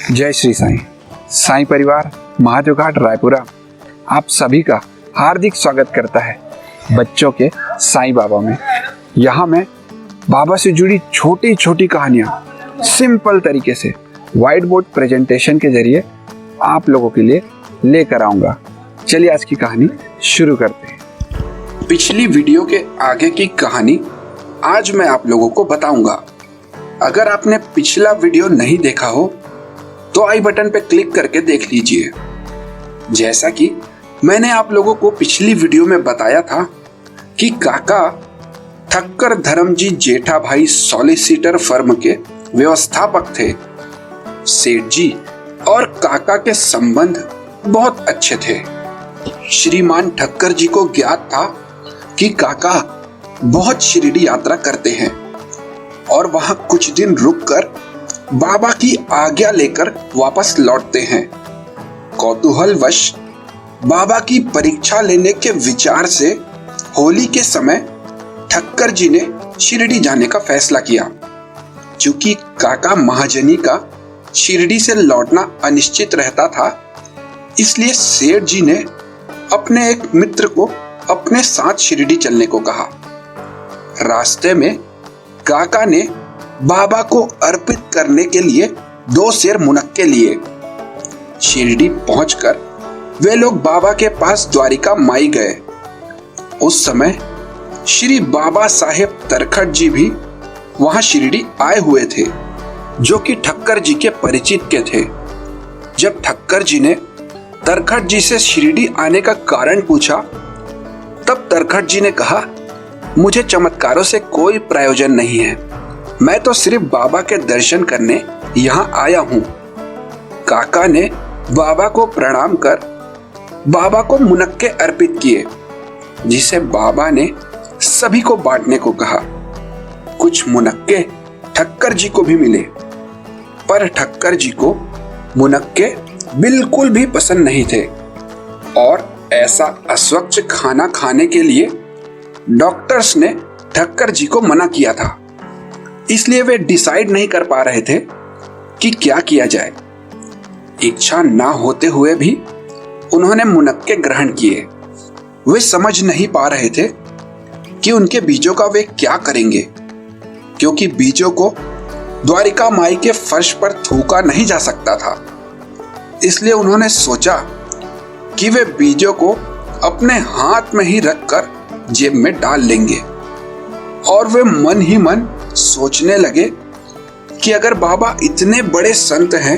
जय श्री साईं। साईं परिवार महादेव घाट रायपुरा आप सभी का हार्दिक स्वागत करता है बच्चों के साईं बाबा में। यहाँ मैं बाबा से जुड़ी छोटी छोटी कहानियाँ सिंपल तरीके से व्हाइट बोर्ड प्रेजेंटेशन के जरिए आप लोगों के लिए लेकर आऊँगा। चलिए आज की कहानी शुरू करते हैं। पिछली वीडियो के आगे की कहानी आज मैं आप लोगों को बताऊंगा। अगर आपने पिछला वीडियो नहीं देखा हो तो आई बटन पे क्लिक करके देख लीजिए। जैसा कि मैंने आप लोगों को पिछली वीडियो में बताया था कि काका ठक्कर धर्मजी जेठा भाई सॉलिसिटर फर्म के व्यवस्थापक थे। सेठ जी और काका के संबंध बहुत अच्छे थे। श्रीमान ठक्कर जी को ज्ञात था कि काका बहुत शिरडी यात्रा करते हैं और वहां कुछ दिन रुककर बाबा की आज्ञा लेकर वापस लौटते हैं। कौतूहलवश बाबा की परीक्षा लेने के विचार से होली के समय ठक्कर जी ने शिरडी जाने का फैसला किया। चूंकि काका महाजनी का शिरडी से लौटना अनिश्चित रहता था, इसलिए सेठ जी ने अपने एक मित्र को अपने साथ शिरडी चलने को कहा। रास्ते में काका ने बाबा को अर्पित करने के लिए 2 सेर मुनक्के लिए। शिरडी पहुंचकर वे लोग बाबा के पास द्वारिका माई गए। उस समय श्री बाबा साहेब तरखट जी भी वहां शिरडी आए हुए थे, जो कि ठक्कर जी के परिचित के थे। जब ठक्कर जी ने तरखट जी से शिरडी आने का कारण पूछा, तब तरखट जी ने कहा, मुझे चमत्कारों से कोई प्रयोजन नहीं है, मैं तो सिर्फ बाबा के दर्शन करने यहाँ आया हूँ। काका ने बाबा को प्रणाम कर बाबा को मुनक्के अर्पित किए, जिसे बाबा ने सभी को बांटने को कहा। कुछ मुनक्के ठक्कर जी को भी मिले, पर ठक्कर जी को मुनक्के बिल्कुल भी पसंद नहीं थे और ऐसा अस्वच्छ खाना खाने के लिए डॉक्टर्स ने ठक्कर जी को मना किया था। इसलिए वे डिसाइड नहीं कर पा रहे थे कि क्या किया जाए। इच्छा ना होते हुए भी उन्होंने मुनक्के ग्रहण किए। वे समझ नहीं पा रहे थे कि उनके बीजों का वे क्या करेंगे, क्योंकि बीजों को द्वारिका माई के फर्श पर थूका नहीं जा सकता था। इसलिए उन्होंने सोचा कि वे बीजों को अपने हाथ में ही रखकर जेब में डाल लेंगे। और वे मन ही मन सोचने लगे कि अगर बाबा इतने बड़े संत हैं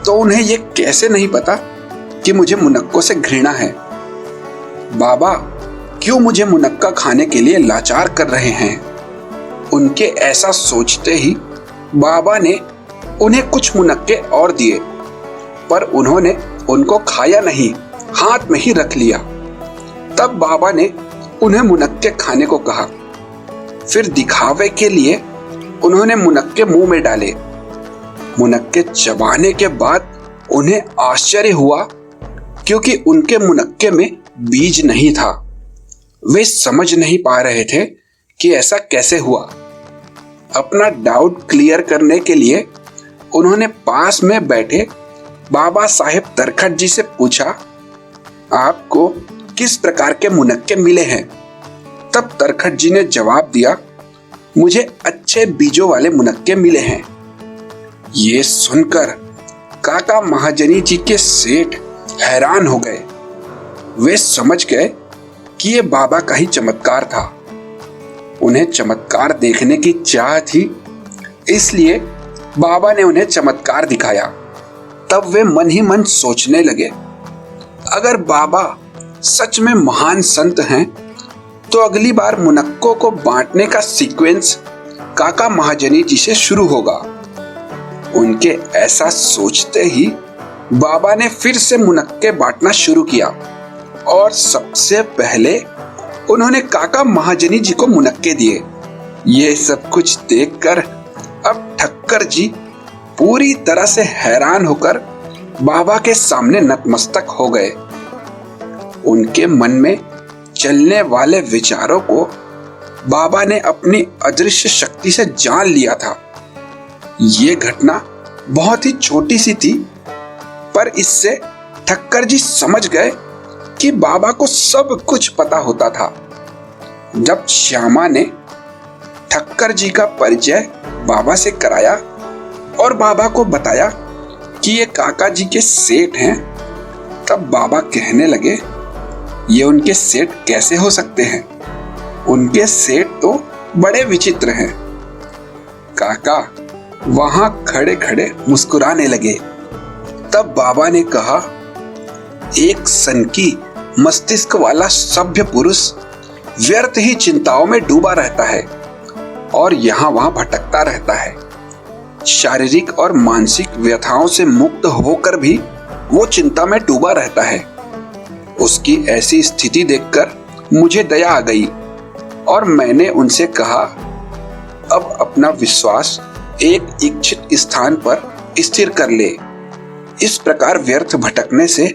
तो उन्हें ये कैसे नहीं पता कि मुझे मुनक्कों से घृणा है। बाबा क्यों मुझे मुनक्का खाने के लिए लाचार कर रहे हैं। उनके ऐसा सोचते ही बाबा ने उन्हें कुछ मुनक्के और दिए, पर उन्होंने उनको खाया नहीं, हाथ में ही रख लिया। तब बाबा ने उन्हें मुनक्के खाने को कहा। फिर दिखावे के लिए उन्होंने मुनक्के मुंह में डाले। मुनक्के चबाने के बाद उन्हें आश्चर्य हुआ, क्योंकि उनके मुनक्के में बीज नहीं था। वे समझ नहीं पा रहे थे कि ऐसा कैसे हुआ। अपना डाउट क्लियर करने के लिए उन्होंने पास में बैठे बाबा साहेब तरखट जी से पूछा, आपको किस प्रकार के मुनक्के मिले हैं? तब तरखट जी ने जवाब दिया, मुझे अच्छे बीजों वाले मुनक्के मिले हैं। ये सुनकर काका महाजनी जी के सेठ हैरान हो गए। वे समझ गए कि ये बाबा का ही चमत्कार था। उन्हें चमत्कार देखने की चाह थी, इसलिए बाबा ने उन्हें चमत्कार दिखाया। तब वे मन ही मन सोचने लगे, अगर बाबा सच में महान संत हैं तो अगली बार मुनक्कों को बांटने का सीक्वेंस काका महाजनी जी से शुरू होगा। उनके ऐसा सोचते ही बाबा ने फिर से मुनक्के बांटना शुरू किया और सबसे पहले उन्होंने काका महाजनी जी को मुनक्के दिए। ये सब कुछ देखकर अब ठक्कर जी पूरी तरह से हैरान होकर बाबा के सामने नतमस्तक हो गए। उनके मन में चलने वाले विचारों को बाबा ने अपनी अदृश्य शक्ति से जान लिया था। ये घटना बहुत ही छोटी सी थी, पर इससे ठक्कर जी समझ गए कि बाबा को सब कुछ पता होता था। जब श्यामा ने ठक्कर जी का परिचय बाबा से कराया और बाबा को बताया कि ये काका जी के सेठ हैं, तब बाबा कहने लगे, ये उनके सेठ कैसे हो सकते हैं? उनके सेठ तो बड़े विचित्र हैं। काका वहां खड़े खड़े मुस्कुराने लगे। तब बाबा ने कहा, एक सनकी मस्तिष्क वाला सभ्य पुरुष व्यर्थ ही चिंताओं में डूबा रहता है और यहाँ वहां भटकता रहता है। शारीरिक और मानसिक व्यथाओं से मुक्त होकर भी वो चिंता में डूबा रहता है। उसकी ऐसी स्थिति देखकर मुझे दया आ गई और मैंने उनसे कहा, अब अपना विश्वास एक इच्छित स्थान पर स्थिर कर ले। इस प्रकार व्यर्थ भटकने से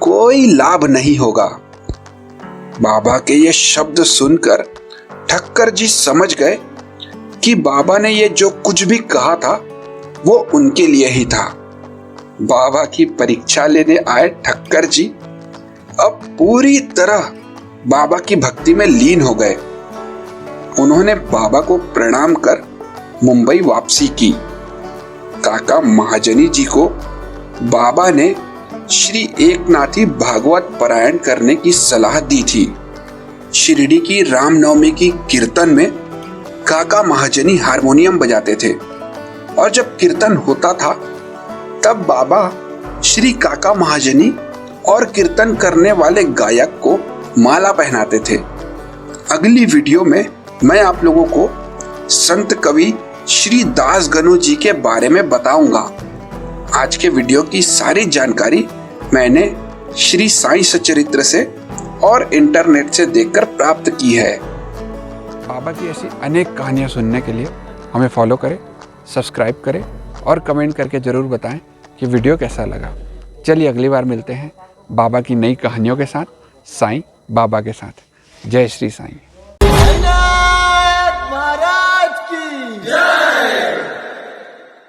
कोई लाभ नहीं होगा। बाबा के ये शब्द सुनकर ठक्कर जी समझ गए कि बाबा ने ये जो कुछ भी कहा था वो उनके लिए ही था। बाबा की परीक्षा लेने आए ठक्कर जी अब पूरी तरह बाबा की भक्ति में लीन हो गए। उन्होंने बाबा को प्रणाम कर मुंबई वापसी की। काका महाजनी जी को बाबा ने श्री एकनाथी भागवत पारायण करने की सलाह दी थी। शिरडी की रामनवमी की कीर्तन में काका महाजनी हारमोनियम बजाते थे और जब कीर्तन होता था तब बाबा श्री काका महाजनी और कीर्तन करने वाले गायक को माला पहनाते थे। अगली वीडियो में मैं आप लोगों को संत कवि श्री दास गनु जी के बारे में बताऊंगा। आज के वीडियो की सारी जानकारी मैंने श्री साईं सच्चरित्र से और इंटरनेट से देखकर प्राप्त की है। बाबा की ऐसी अनेक कहानियां सुनने के लिए हमें फॉलो करें, सब्सक्राइब करें और कमेंट करके ज़रूर बताएं कि वीडियो कैसा लगा। चलिए अगली बार मिलते हैं बाबा की नई कहानियों के साथ, साईं बाबा के साथ। जय श्री साईं।